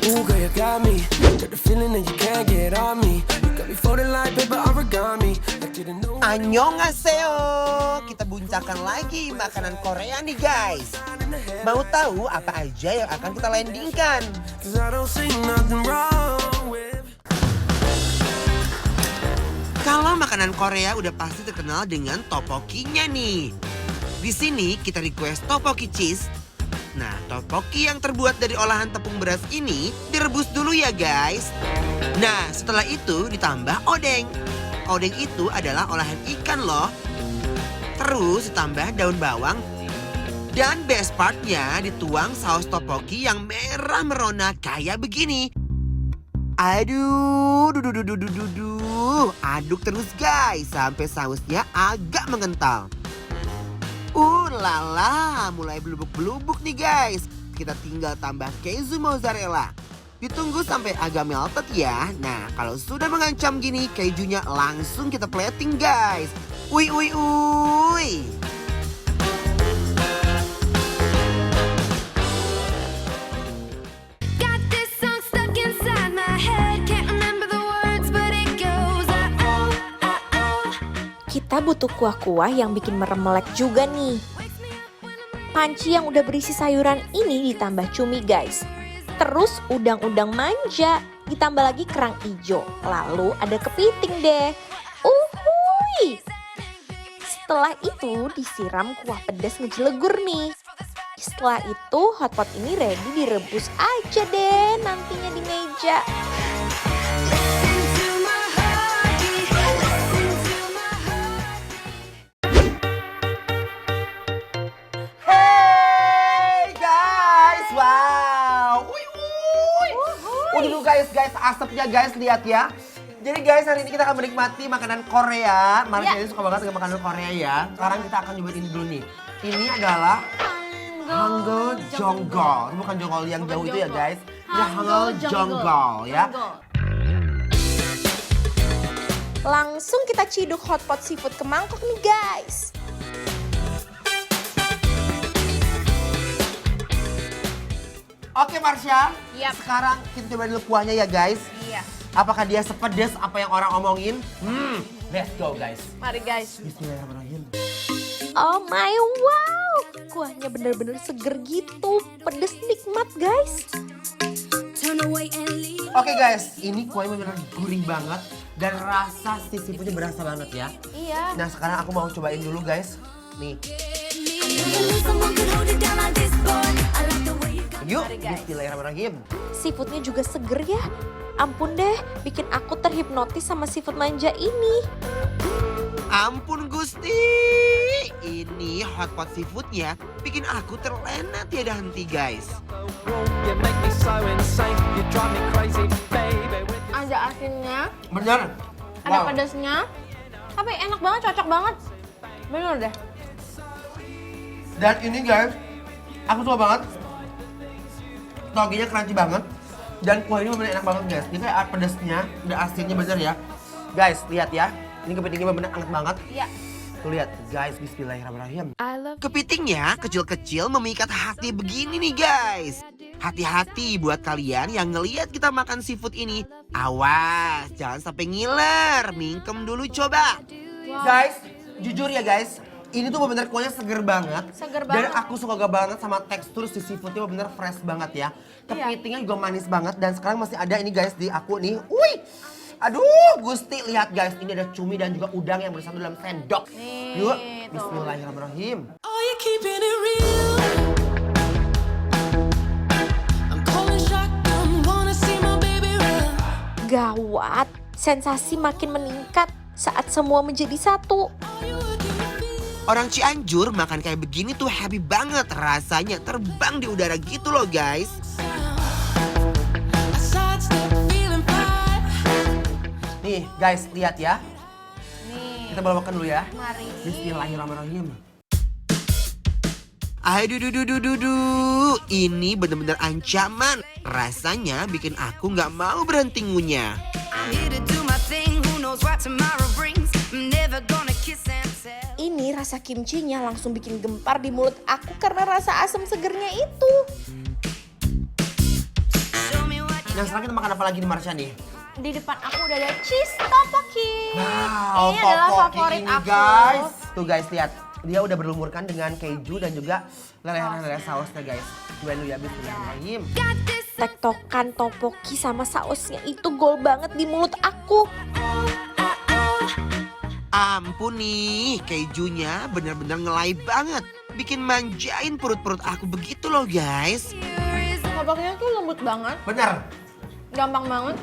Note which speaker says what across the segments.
Speaker 1: Ooh, girl, you got me. Got the feeling that you can't get on me. You got me folding like paper origami. I didn't know.
Speaker 2: Annyeonghaseyo. Kita buncakan lagi makanan Korea nih guys. Mau tahu apa aja yang akan kita landingkan?
Speaker 1: 'Cause I don't see nothing wrong with.
Speaker 2: Kalau makanan Korea udah pasti terkenal dengan tteokbokkinya nih. Di sini kita request tteokbokki cheese. Nah, tteokbokki yang terbuat dari olahan tepung beras ini direbus dulu ya guys. Nah, setelah itu ditambah odeng. Odeng itu adalah olahan ikan loh. Terus ditambah daun bawang. Dan best partnya dituang saus tteokbokki yang merah merona kayak begini. Aduh, aduk terus guys sampai sausnya agak mengental. Lala, mulai belubuk-belubuk nih guys. Kita tinggal tambah keju mozzarella. Ditunggu sampai agak melted ya. Nah, kalau sudah mengancam gini, kejunya langsung kita plating guys. Uy.
Speaker 3: Kita butuh kuah-kuah yang bikin merem melek juga nih. Panci yang udah berisi sayuran ini ditambah cumi guys. Terus udang-udang manja, ditambah lagi kerang ijo. Lalu ada kepiting deh. Uhuy. Setelah itu disiram kuah pedas ngejelegur nih. Setelah itu hotpot ini ready direbus aja deh nantinya di meja.
Speaker 2: Dulu guys, asapnya guys, lihat ya. Jadi guys, hari ini kita akan menikmati makanan Korea. Marsha ini suka banget dengan makanan Korea ya. Sekarang kita akan cobain ini dulu nih. Ini adalah Hangul Jonggol. Ini bukan jonggol yang jauh itu ya guys. Ini Hangul Jonggol ya.
Speaker 3: Langsung kita ciduk hotpot seafood ke mangkok nih guys.
Speaker 2: Oke Marsha,
Speaker 4: Yap.
Speaker 2: sekarang kita coba dulu kuahnya ya guys.
Speaker 4: Iya.
Speaker 2: Apakah dia sepedes apa yang orang omongin? Let's go guys.
Speaker 4: Mari guys.
Speaker 2: Bismillahirrahmanirrahim.
Speaker 3: Oh my wow, kuahnya bener-bener seger gitu, pedes nikmat guys.
Speaker 2: Oke guys, ini kuahnya bener gurih banget dan rasa si seafoodnya berasa banget ya.
Speaker 4: Iya.
Speaker 2: Nah sekarang aku mau cobain dulu guys. Nih. Yuk, bismillahirrahmanirrahim.
Speaker 3: Seafoodnya juga seger ya. Ampun deh, bikin aku terhipnotis sama seafood manja ini.
Speaker 2: Ampun Gusti, ini hotpot seafoodnya bikin aku terlena tiada henti guys.
Speaker 4: Ada asinnya,
Speaker 2: Bener?
Speaker 4: ada pedasnya. Tapi enak banget, cocok banget. Bener deh.
Speaker 2: Dan ini guys, aku suka banget. Toginya crunchy banget. Dan kuah ini bener enak banget guys. Ini kayak pedasnya, ada asinnya bener ya. Guys, lihat ya. Ini kepitingnya bener enak banget.
Speaker 4: Iya.
Speaker 2: Tuh lihat guys, bismillahirrahmanirrahim. Kepitingnya kecil-kecil memikat hati begini nih guys. Hati-hati buat kalian yang ngelihat kita makan seafood ini. Awas, jangan sampai ngiler. Mingkem dulu coba.
Speaker 4: Wow.
Speaker 2: Guys, jujur ya guys. Ini tuh bener-bener kuahnya seger banget.
Speaker 4: Seger
Speaker 2: Dan
Speaker 4: banget.
Speaker 2: aku suka banget sama tekstur si seafoodnya bener fresh banget ya. Kepitingnya juga manis banget. Dan sekarang masih ada ini guys di aku nih. Wih, aduh Gusti lihat guys. Ini ada cumi dan juga udang yang bersatu dalam sendok.
Speaker 4: Nih,
Speaker 2: Yuk,
Speaker 4: tuh.
Speaker 2: bismillahirrahmanirrahim.
Speaker 1: Oh, you keeping it real. I'm calling shotgun, wanna see my baby run.
Speaker 3: Gawat, sensasi makin meningkat saat semua menjadi satu.
Speaker 2: Orang Cianjur makan kayak begini tuh happy banget. Rasanya terbang di udara gitu loh guys.
Speaker 1: I sidestep, feeling fine.
Speaker 2: Nih guys, lihat ya.
Speaker 4: Nih,
Speaker 2: Kita bawa makan dulu ya.
Speaker 4: mari.
Speaker 2: Bismillahirrahmanirrahim. Aduh, ini bener-bener ancaman. Rasanya bikin aku nggak mau berhenti ngunyah.
Speaker 3: Ini rasa kimchinya langsung bikin gempar di mulut aku karena rasa asam segernya itu.
Speaker 2: Nah sekarang kita makan apa lagi nih Marsha nih?
Speaker 4: Di depan aku udah ada cheese tteokbokki.
Speaker 2: Wow,
Speaker 4: Ini adalah
Speaker 2: tteokbokki
Speaker 4: favorit
Speaker 2: ini
Speaker 4: aku.
Speaker 2: guys. Tuh guys lihat, dia udah berlumurkan dengan keju dan juga lelehan-lelehan sausnya guys. Cobain dulu ya, bismillahirrahmanirrahim.
Speaker 3: Tektokan tteokbokki sama sausnya itu gol banget di mulut aku.
Speaker 2: Ampun nih, kejunya bener-bener ngelai banget. Bikin manjain perut-perut aku begitu loh guys.
Speaker 4: Tteokbokkinya tuh lembut banget,
Speaker 2: Bener,
Speaker 4: gampang banget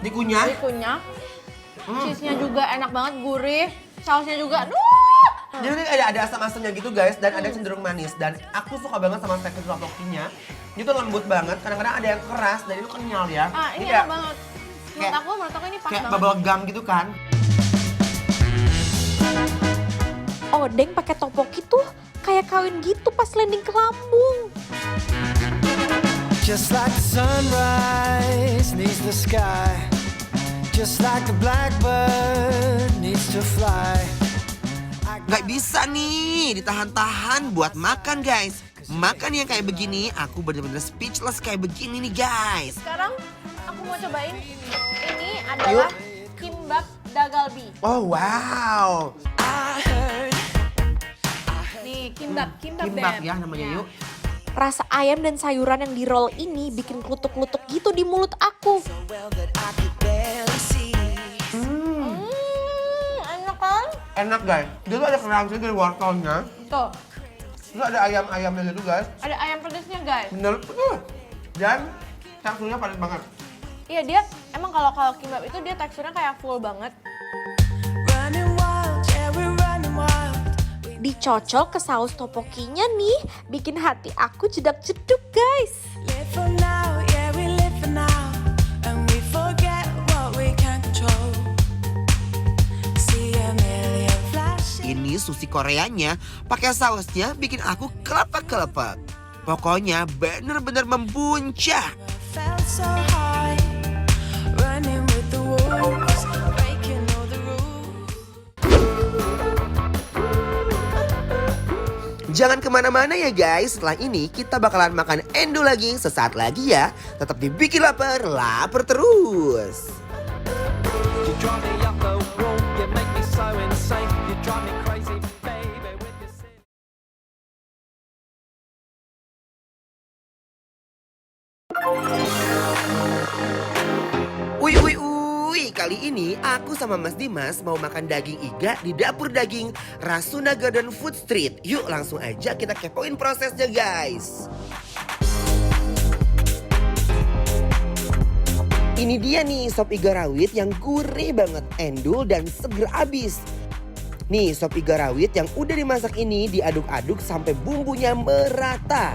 Speaker 2: dikunyah.
Speaker 4: dikunyah. Cheese-nya juga enak banget, gurih. Sausnya juga,
Speaker 2: Jadi ada asam-asamnya gitu guys dan ada cenderung manis. Dan aku suka banget sama tekstur tteokbokkinya. Itu lembut banget, kadang-kadang ada yang keras dan itu kenyal ya.
Speaker 4: ini
Speaker 2: kayak-
Speaker 4: enak banget.
Speaker 2: kayak-
Speaker 4: Menurut aku ini pas
Speaker 2: Kayak
Speaker 4: banget.
Speaker 2: bubble gum gitu kan.
Speaker 3: Odeng pakai tteokbokki tuh kayak kawin gitu pas landing ke lambung.
Speaker 1: Just like the sunrise needs the sky. Just like the blackbird needs to fly.
Speaker 2: Nggak bisa nih ditahan-tahan buat makan guys. Makan yang kayak begini aku bener-bener speechless kayak begini nih guys.
Speaker 4: Sekarang aku mau cobain ini adalah kimbap dagalbi.
Speaker 2: Oh wow.
Speaker 4: Nih kimbap
Speaker 2: Kimbap
Speaker 4: Beb.
Speaker 2: ya namanya yuk.
Speaker 3: Rasa ayam dan sayuran yang di roll ini bikin kelutuk-kelutuk gitu di mulut aku.
Speaker 4: Enak kan?
Speaker 2: Enak guys. Dia tuh ada crunchy dari wortelnya.
Speaker 4: Tuh,
Speaker 2: Terus ada ayam-ayamnya gitu guys.
Speaker 4: ada ayam pedasnya guys.
Speaker 2: Bener. Dan teksturnya padat banget.
Speaker 4: Iya dia emang kalau kimbap itu dia teksturnya kayak full banget.
Speaker 1: Running wild, yeah we're running wild.
Speaker 3: Dicocol ke saus tteokbokkinya nih, bikin hati aku jedak-jeduk guys.
Speaker 1: Live for now, yeah we live for now. And we forget what we can't control. See a million flashes.
Speaker 2: Ini sushi Koreanya pakai sausnya bikin aku kelepek-kelepek. Pokoknya bener-bener membuncah.
Speaker 1: Felt so high. Running with the wolves. Breaking all the rules.
Speaker 2: Jangan kemana-mana ya guys. Setelah ini kita bakalan makan endo lagi sesaat lagi ya. Tetap dibikin lapar, lapar terus.
Speaker 5: You drive me up the wall, you make me so insane. You drive me crazy, baby, with your sin.
Speaker 2: Uy, kali ini aku sama Mas Dimas mau makan daging iga di dapur daging Rasuna Garden Food Street. Yuk langsung aja kita kepoin prosesnya guys. Ini dia nih sop iga rawit yang gurih banget, endul dan seger abis. Nih sop iga rawit yang udah dimasak ini diaduk-aduk sampai bumbunya merata.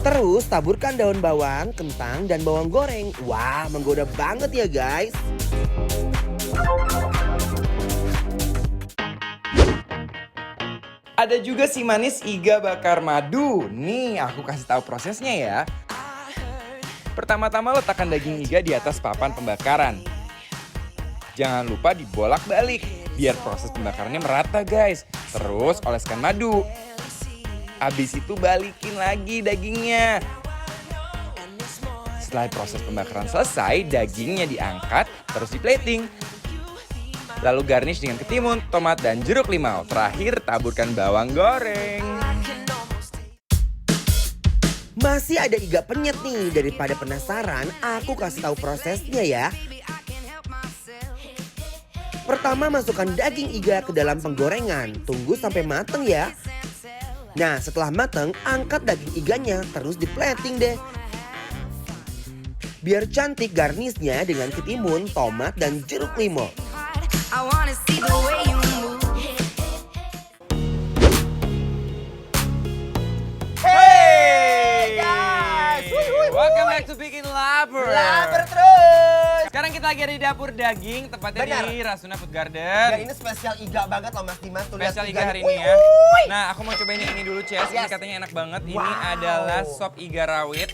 Speaker 2: Terus taburkan daun bawang, kentang, dan bawang goreng. Wah, menggoda banget ya guys.
Speaker 6: Ada juga si manis iga bakar madu. Nih, aku kasih tahu prosesnya ya. Pertama-tama letakkan daging iga di atas papan pembakaran. Jangan lupa dibolak-balik biar proses pembakarannya merata, guys. Terus oleskan madu. Habis itu balikin lagi dagingnya. Setelah proses pembakaran selesai, dagingnya diangkat terus di plating. Lalu garnish dengan ketimun, tomat, dan jeruk limau. Terakhir taburkan bawang goreng.
Speaker 2: Masih ada iga penyet nih. Daripada penasaran, aku kasih tahu prosesnya ya. Pertama masukkan daging iga ke dalam penggorengan. Tunggu sampai mateng ya. Nah setelah mateng, angkat daging iganya terus di plating deh. Biar cantik garnisnya dengan ketimun, tomat, dan jeruk limau.
Speaker 1: I wanna see the way you move.
Speaker 6: Hey guys! Welcome back to Bikin Lapar.
Speaker 2: Lapar terus.
Speaker 6: Sekarang kita lagi ada di dapur daging, tepatnya
Speaker 2: Benar.
Speaker 6: di Rasuna Food
Speaker 2: Dan
Speaker 6: Garden.
Speaker 2: ini spesial iga banget loh Mas Dimas. Tuh lihat
Speaker 6: Spesial iga
Speaker 2: iganya.
Speaker 6: hari ini ya.
Speaker 2: Wuih.
Speaker 6: Nah, aku mau cobain yang ini dulu, Ces. Ini
Speaker 2: Yes.
Speaker 6: katanya enak banget. Ini
Speaker 2: Wow.
Speaker 6: adalah sop iga rawit.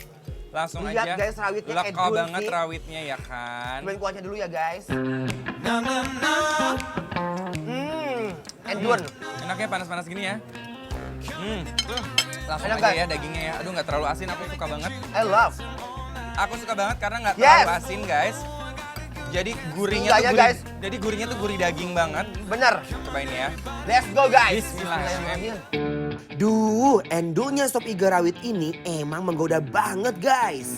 Speaker 6: Langsung
Speaker 2: Lihat,
Speaker 6: aja.
Speaker 2: guys, rawitnya kayak
Speaker 6: Lekol
Speaker 2: dun
Speaker 6: banget
Speaker 2: sih.
Speaker 6: rawitnya ya kan.
Speaker 2: Cobain kuahnya dulu ya guys. Endun.
Speaker 6: Enaknya panas-panas gini ya. Langsung
Speaker 7: Enak,
Speaker 6: aja
Speaker 7: guys.
Speaker 6: ya dagingnya ya. Aduh nggak terlalu asin, aku suka banget.
Speaker 7: I love.
Speaker 6: Aku suka banget karena nggak
Speaker 7: Yes.
Speaker 6: terlalu asin guys. Jadi gurihnya
Speaker 7: Enggak ya,
Speaker 6: tuh gurih,
Speaker 7: guys.
Speaker 6: jadi gurihnya tuh gurih daging banget.
Speaker 7: Bener.
Speaker 6: Coba ini ya.
Speaker 7: Let's go guys.
Speaker 6: Bismillahirrahmanirrahim.
Speaker 2: Duh, endulnya sop iga rawit ini emang menggoda banget guys.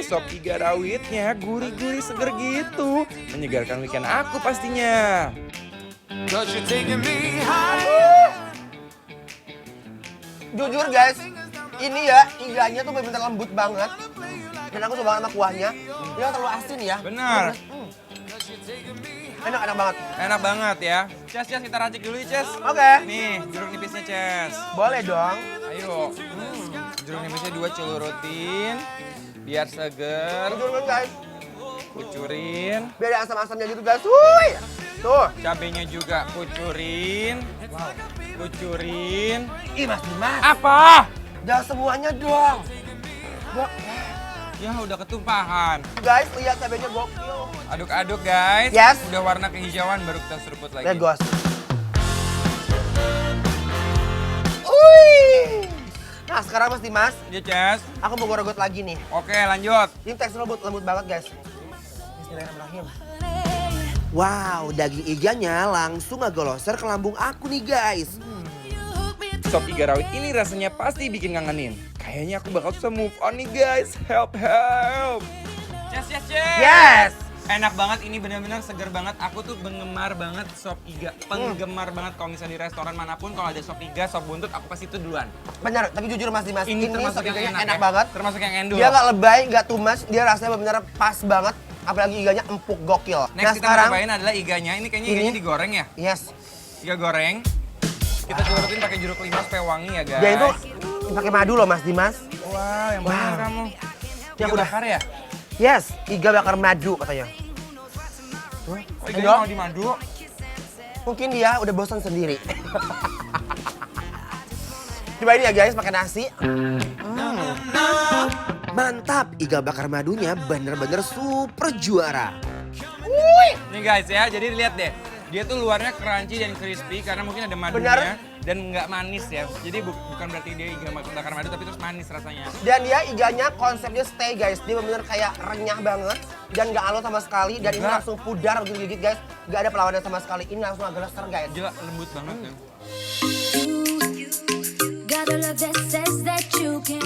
Speaker 6: Sop iga rawitnya gurih-gurih seger gitu. Menyegarkan weekend aku pastinya.
Speaker 1: Cause you're taking me high.
Speaker 7: Jujur guys, ini ya iganya tuh bener-bener lembut banget. Dan aku suka banget sama kuahnya. Dia nggak terlalu asin ya.
Speaker 6: Benar.
Speaker 7: Enak banget.
Speaker 6: Enak banget ya. Ces, kita racik dulu ya, Ces.
Speaker 7: Oke.
Speaker 6: Nih, jeruk nipisnya, Ces.
Speaker 7: Boleh dong.
Speaker 6: Ayo. Jeruk nipisnya 2 celurutin. Biar seger.
Speaker 7: Jujur kan guys,
Speaker 6: Kucurin.
Speaker 7: biar ada asam-asamnya gitu guys. Wuih. Tuh.
Speaker 6: Cabenya juga kucurin. Kucurin.
Speaker 7: Ih Mas Dimas,
Speaker 6: Apa?
Speaker 7: jangan semuanya dong.
Speaker 6: Ya udah ketumpahan.
Speaker 7: Guys, lihat cabenya gokil.
Speaker 6: Aduk-aduk guys.
Speaker 7: Yes.
Speaker 6: Udah warna kehijauan baru kita seruput lagi.
Speaker 7: Lihat gos. Wih. Nah sekarang Mas Dimas,
Speaker 6: Ya, Ces.
Speaker 7: aku mau gorogot lagi nih.
Speaker 6: Oke, lanjut.
Speaker 7: Ini tekstur lembut banget guys. Bismillahirrahmanirrahim.
Speaker 2: Wow, daging iganya langsung ngegoloser ke lambung aku nih guys.
Speaker 6: Sop iga rawit ini rasanya pasti bikin ngangenin. Kayaknya aku bakal bisa move on nih guys. Help. Yes.
Speaker 7: Yes.
Speaker 6: Enak banget, ini benar-benar seger banget. Aku tuh penggemar banget sop iga. Penggemar banget kalau misalnya di restoran manapun kalau ada sop iga, sop buntut, aku pasti itu duluan.
Speaker 7: Benar, tapi jujur Mas Dimas, ini
Speaker 6: termasuk
Speaker 7: sop
Speaker 6: yang
Speaker 7: iganya
Speaker 6: enak
Speaker 7: enak
Speaker 6: ya?
Speaker 7: banget.
Speaker 6: Termasuk yang endul.
Speaker 7: Dia nggak lebay, nggak too much, dia rasanya benar-benar pas banget. Apalagi iganya empuk gokil.
Speaker 6: Next kita mau cobain adalah iganya. Ini kayaknya iganya digoreng ya.
Speaker 7: Yes.
Speaker 6: Iga goreng. Kita celurutin pakai jeruk limau supaya wangi ya guys.
Speaker 7: Dia itu pakai madu loh Mas Dimas.
Speaker 6: Wow, yang benar kamu.
Speaker 7: Yang
Speaker 6: Iga
Speaker 7: udah.
Speaker 6: bakar ya?
Speaker 7: Yes, iga bakar madu katanya.
Speaker 6: Oh,
Speaker 7: Ayo.
Speaker 6: iganya mau dimadu.
Speaker 7: Mungkin dia udah bosan sendiri. Cobain ya guys, pakai nasi.
Speaker 2: Mantap, iga bakar madunya bener-bener super juara.
Speaker 6: Nih guys ya, jadi lihat deh. Dia tuh luarnya crunchy dan crispy karena mungkin ada madunya
Speaker 7: Benar.
Speaker 6: dan nggak manis ya. Jadi bukan berarti dia iga bakar madu tapi terus manis rasanya.
Speaker 7: Dan dia iganya konsepnya stay guys. Dia benar-benar kayak renyah banget dan nggak alot sama sekali. Dan ini
Speaker 6: Enggak.
Speaker 7: langsung pudar begitu gigit guys. Nggak ada perlawanan sama sekali. Ini langsung agak lester guys.
Speaker 6: Gila lembut banget ya.
Speaker 8: Got a love that says that you can.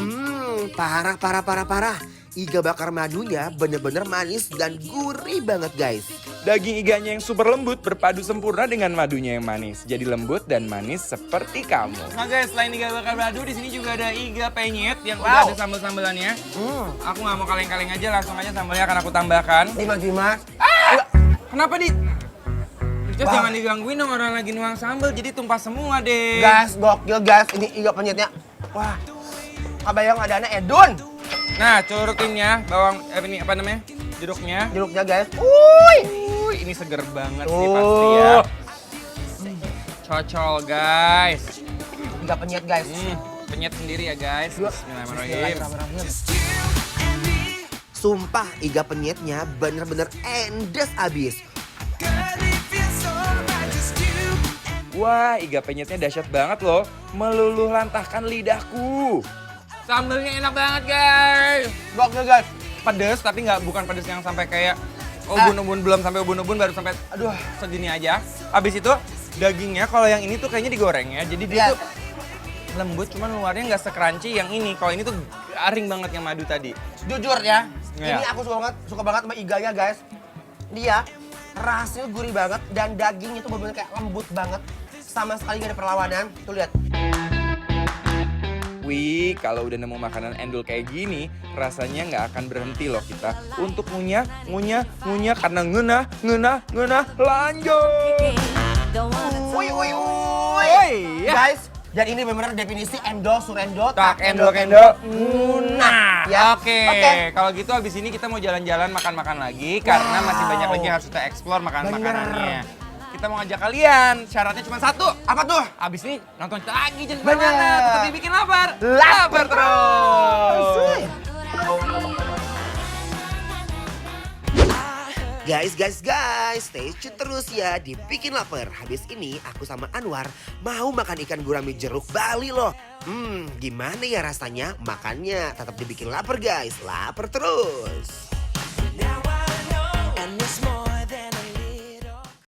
Speaker 2: Parah. Iga bakar madunya bener-bener manis dan gurih banget guys.
Speaker 6: Daging iganya yang super lembut berpadu sempurna dengan madunya yang manis. Jadi lembut dan manis seperti kamu. Nah guys, selain iga bakar madu, di sini juga ada iga penyet yang udah ada sambal-sambalannya. Aku nggak mau kaleng-kaleng aja, langsung aja sambalnya akan aku tambahkan.
Speaker 7: Dimas.
Speaker 6: Kenapa di? Just jangan digangguin dong, orang lagi nuang sambal, jadi tumpah semua deh.
Speaker 7: Guys, gokil guys. Ini iga penyetnya. Wah, kabayang ada anak Edun.
Speaker 6: Nah, celurutinnya, bawang, ini apa namanya? Jeruknya.
Speaker 7: Jeruknya guys.
Speaker 6: Ini seger banget sih pasti ya. Cocol guys.
Speaker 7: Iga penyet guys.
Speaker 6: Penyet sendiri ya guys. Bismillahirrahmanirrahim.
Speaker 2: Sumpah, iga penyetnya bener-bener endes abis.
Speaker 6: Wah, iga penyetnya dahsyat banget loh. Meluluh lantahkan lidahku. Sambelnya enak banget guys.
Speaker 7: Gokil guys.
Speaker 6: Pedes tapi bukan pedes yang sampai kayak ubun-ubun, belum sampai ubun-ubun baru sampai
Speaker 7: Aduh.
Speaker 6: segini aja. Habis itu dagingnya kalau yang ini tuh kayaknya digoreng ya. Jadi dia tuh lembut cuman luarnya nggak se-crunchy yang ini. Kalau ini tuh garing banget yang madu tadi.
Speaker 7: Jujur ya,
Speaker 6: Iya.
Speaker 7: ini aku suka banget sama iganya guys. Dia rasanya gurih banget dan dagingnya tuh bener-bener kayak lembut banget. Sama sekali gak ada perlawanan. Tuh lihat.
Speaker 6: Wih, kalau udah nemu makanan endul kayak gini, rasanya nggak akan berhenti loh kita untuk ngunyah karena ngenah, lanjut.
Speaker 7: Woi.
Speaker 6: ya.
Speaker 7: Guys, dan ini benar-benar definisi endol, surendol,
Speaker 6: Tak endol, nah.
Speaker 7: Ya.
Speaker 6: Oke. Kalau gitu abis ini kita mau jalan-jalan makan-makan lagi karena masih banyak lagi yang harus kita explore makanannya. Kita mau ngajak kalian, syaratnya cuma satu.
Speaker 7: Apa tuh?
Speaker 6: Abis ini nonton kita lagi, jangan
Speaker 7: Bener.
Speaker 6: kemana-mana. Tetap dibikin lapar.
Speaker 7: Lapar
Speaker 6: terus.
Speaker 7: Suy.
Speaker 2: Guys, stay tune terus ya di Bikin Lapar. Habis ini aku sama Anwar mau makan ikan gurame jeruk Bali loh. Gimana ya rasanya? Makannya tetap dibikin lapar guys. Lapar terus.
Speaker 1: Now